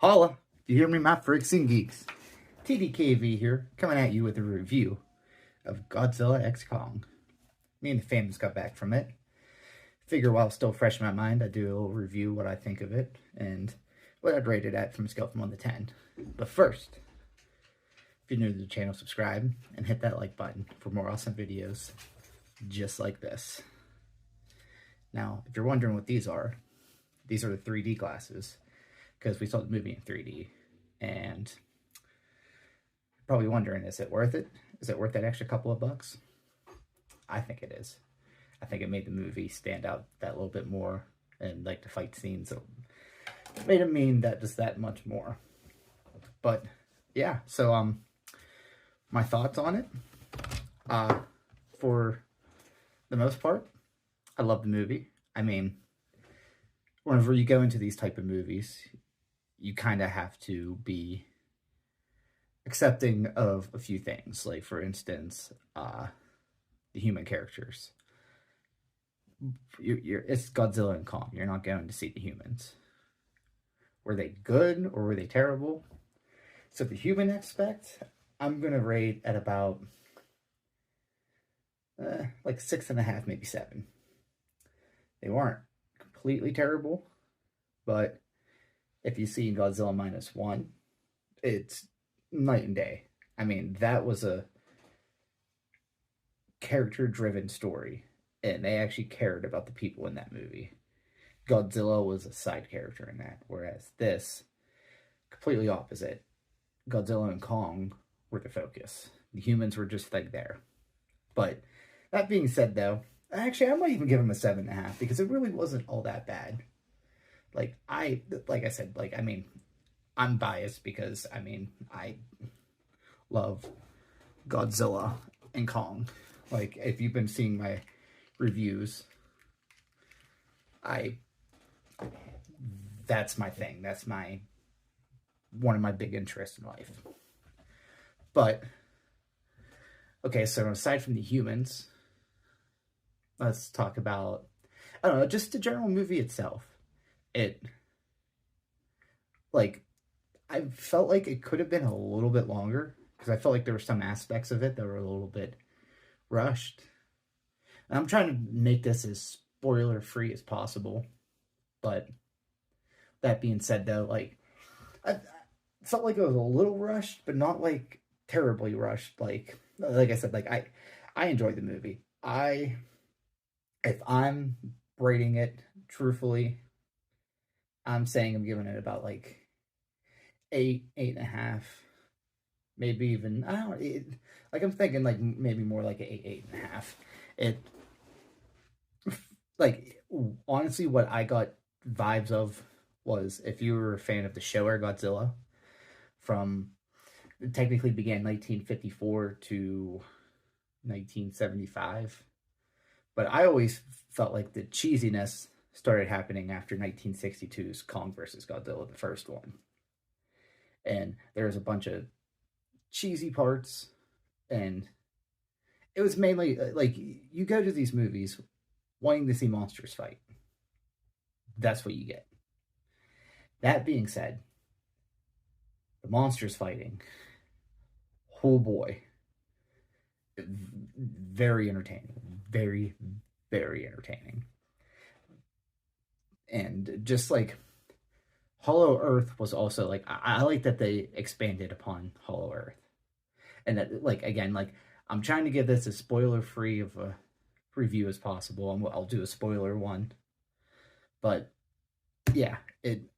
Holla, you hear me, my freaks and geeks? TDKV here, coming at you with a review of Godzilla X Kong. Me and the fam just got back from it. Figure while it's still fresh in my mind, I'd do a little review, what I think of it, and what I'd rate it at from a scale from 1 to 10. But first, if you're new to the channel, subscribe and hit that like button for more awesome videos just like this. Now, if you're wondering what these are the 3D glasses, because we saw the movie in 3D, and you're probably wondering, is it worth it? Is it worth that extra couple of bucks? I think it is. I think it made the movie stand out that little bit more, and like the fight scenes, it made it mean that just that much more. But yeah, so my thoughts on it. For the most part, I love the movie. I mean, whenever you go into these type of movies, you kind of have to be accepting of a few things. Like, for instance, the human characters. It's Godzilla and Kong. You're not going to see the humans. Were they good or were they terrible? So the human aspect, I'm going to rate at about like 6.5, maybe 7. They weren't completely terrible, but if you see Godzilla -1, it's night and day. I mean, that was a character-driven story, and they actually cared about the people in that movie. Godzilla was a side character in that, whereas this, completely opposite. Godzilla and Kong were the focus. The humans were just like there. But that being said, though, actually, I might even give him a 7.5 because it really wasn't all that bad. Like I said, I mean, I'm biased because, I mean, I love Godzilla and Kong. Like, if you've been seeing my reviews, that's my thing. That's one of my big interests in life. But, okay, so aside from the humans, let's talk about, I don't know, just the general movie itself. I felt like it could have been a little bit longer, because I felt like there were some aspects of it that were a little bit rushed. And I'm trying to make this as spoiler-free as possible, but that being said, though, like, I felt like it was a little rushed, but not, like, terribly rushed. Like I said, like, I enjoyed the movie. If I'm rating it truthfully, I'm saying I'm giving it about, like, 8.5, maybe even, I don't know, like, I'm thinking, like, maybe more like 8.5. Like, honestly, what I got vibes of was, if you were a fan of the show Air Godzilla, it technically began 1954 to 1975, but I always felt like the cheesiness started happening after 1962's Kong versus Godzilla, the first one. And there's a bunch of cheesy parts, and it was mainly, like, you go to these movies wanting to see monsters fight. That's what you get. That being said, the monsters fighting, oh boy, very entertaining. Very, very entertaining. And just like Hollow Earth was also, like, I like that they expanded upon Hollow Earth. And that, like, again, like, I'm trying to give this as spoiler-free of a review as possible. I'll do a spoiler one. But yeah,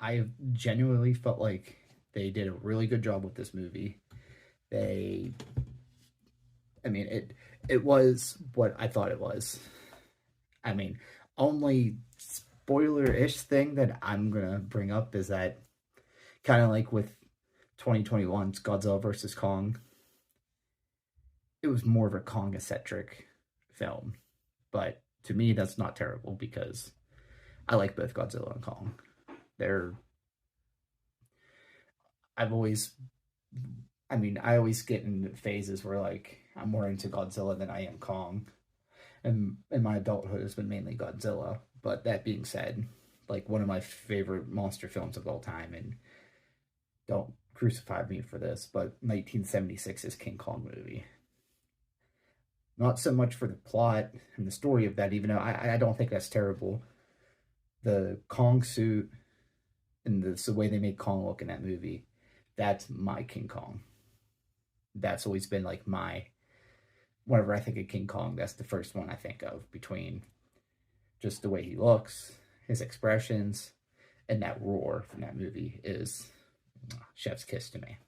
I genuinely felt like they did a really good job with this movie. I mean, it was what I thought it was. I mean, only spoiler-ish thing that I'm gonna bring up is that, kind of like with 2021's Godzilla vs. Kong, it was more of a Kong-centric film. But to me, that's not terrible, because I like both Godzilla and Kong. I always get in phases where, like, I'm more into Godzilla than I am Kong. And my adulthood has been mainly Godzilla. But that being said, like, one of my favorite monster films of all time, and don't crucify me for this, but 1976's King Kong movie. Not so much for the plot and the story of that, even though I don't think that's terrible. The Kong suit and the way they made Kong look in that movie, that's my King Kong. That's always been like whenever I think of King Kong, that's the first one I think of, between just the way he looks, his expressions, and that roar from that movie is chef's kiss to me.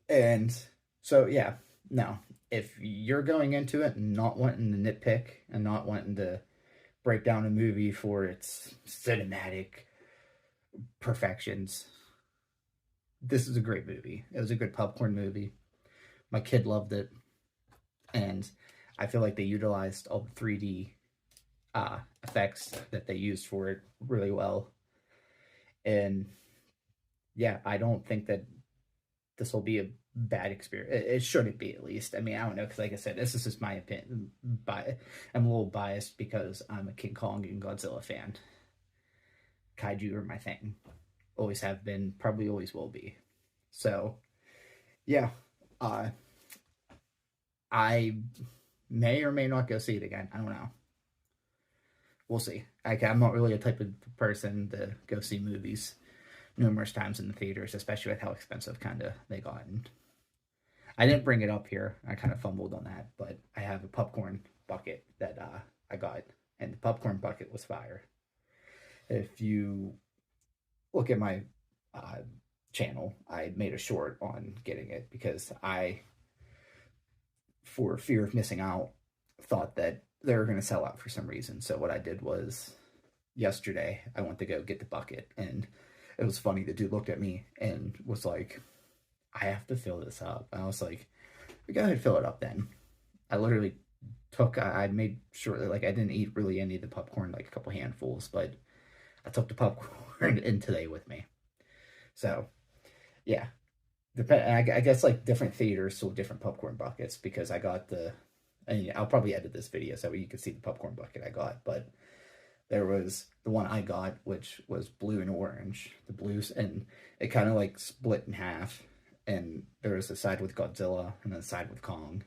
And so, yeah, no, if you're going into it not wanting to nitpick and not wanting to break down a movie for its cinematic perfections, this is a great movie. It was a good popcorn movie. My kid loved it, and I feel like they utilized all the 3D effects that they used for it really well. And yeah, I don't think that this will be a bad experience. It shouldn't be, at least. I mean, I don't know, because like I said, this is just my opinion. I'm a little biased because I'm a King Kong and Godzilla fan. Kaiju are my thing. Always have been, probably always will be. So, yeah. I may or may not go see it again. I don't know. We'll see. I'm not really a type of person to go see movies numerous times in the theaters, especially with how expensive kind of they got. And I didn't bring it up here. I kind of fumbled on that, but I have a popcorn bucket that I got, and the popcorn bucket was fire. If you look at my channel, I made a short on getting it because I, for fear of missing out, thought that they were going to sell out for some reason. So what I did was, yesterday, I went to go get the bucket, and it was funny. The dude looked at me and was like, I have to fill this up. And I was like, go ahead and fill it up then. I literally I made sure that, like, I didn't eat really any of the popcorn, like a couple handfuls, but I took the popcorn in today with me. So, yeah. I guess, like, different theaters sold different popcorn buckets, because I got and I'll probably edit this video so you can see the popcorn bucket I got, but there was the one I got, which was blue and orange, the blues, and it kind of like split in half, and there was a side with Godzilla and then a side with Kong,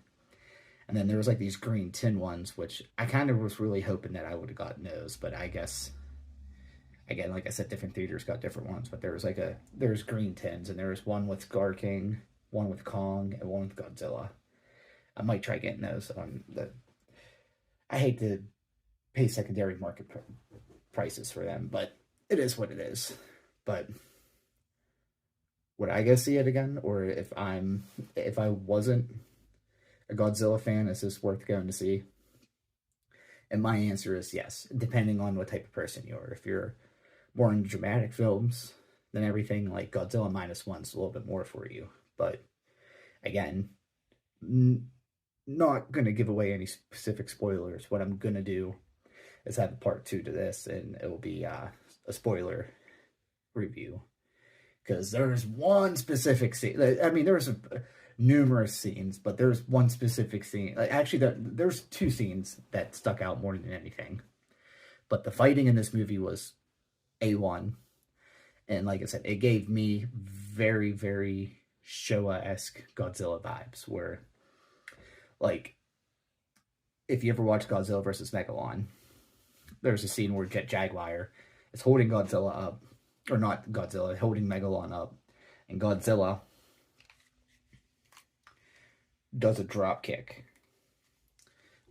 and then there was like these green tin ones, which I kind of was really hoping that I would have gotten those, but I guess, again, like I said, different theaters got different ones, but there's green tins, and there was one with Gar King, one with Kong, and one with Godzilla. I might try getting those on I hate to pay secondary market prices for them, but it is what it is. But would I go see it again? Or if I wasn't a Godzilla fan, is this worth going to see? And my answer is yes, depending on what type of person you are. If you're more into dramatic films, then everything like Godzilla -1's a little bit more for you. But again, not going to give away any specific spoilers. What I'm going to do is have a part 2 to this, and it will be a spoiler review. Because there's one specific scene. I mean, there's numerous scenes, but there's one specific scene. Actually, there's 2 scenes that stuck out more than anything. But the fighting in this movie was A1. And like I said, it gave me very, very Showa-esque Godzilla vibes, where, like, if you ever watch Godzilla versus Megalon, there's a scene where Jet Jaguar is holding Godzilla up, or not Godzilla, holding Megalon up, and Godzilla does a drop kick.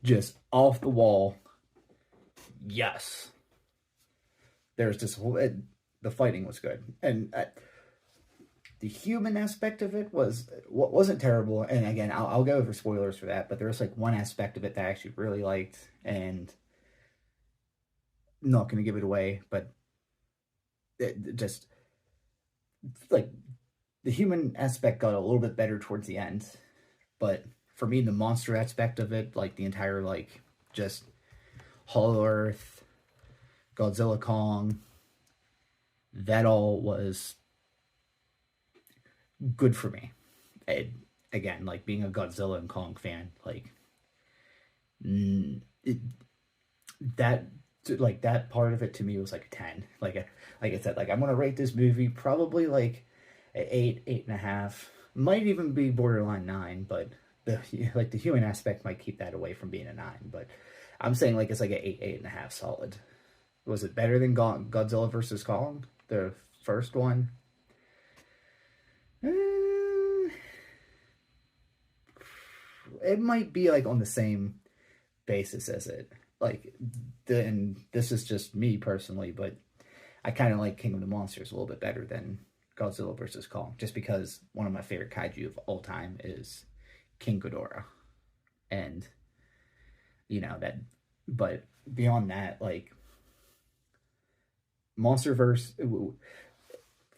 Just off the wall. Yes. There's this whole, the fighting was good. And the human aspect of it wasn't terrible. And again, I'll go over spoilers for that, but there was like one aspect of it that I actually really liked, and I'm not going to give it away, but it just, like, the human aspect got a little bit better towards the end. But for me, the monster aspect of it, like the entire, like, just Hollow Earth, Godzilla, Kong, that all was good for me. Again, like, being a Godzilla and Kong fan, like, that part of it to me was like a 10. Like I said, like, I'm gonna rate this movie probably like At 8, 8.5. Might even be borderline 9, but the like the human aspect might keep that away from being a 9. But I'm saying like it's like an 8, 8.5 solid. Was it better than Godzilla versus Kong, the first one? It might be like on the same basis as it. Like, and this is just me personally, but I kind of like King of the Monsters a little bit better than Godzilla versus Kong, just because one of my favorite kaiju of all time is King Ghidorah, and that. But beyond that, like MonsterVerse,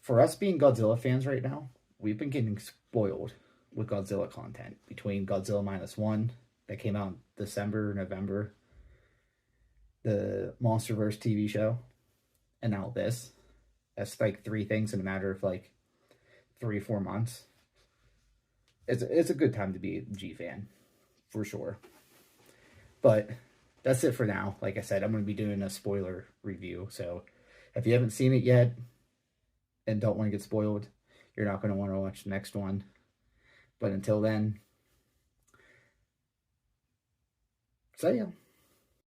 for us being Godzilla fans right now, we've been getting spoiled with Godzilla content between Godzilla -1 that came out in December, November, the MonsterVerse TV show, and now this. That's like 3 things in a matter of like 3 or 4 months. It's a good time to be a G fan, for sure. But that's it for now. Like I said, I'm going to be doing a spoiler review. So if you haven't seen it yet and don't want to get spoiled, you're not going to want to watch the next one. But until then, see ya.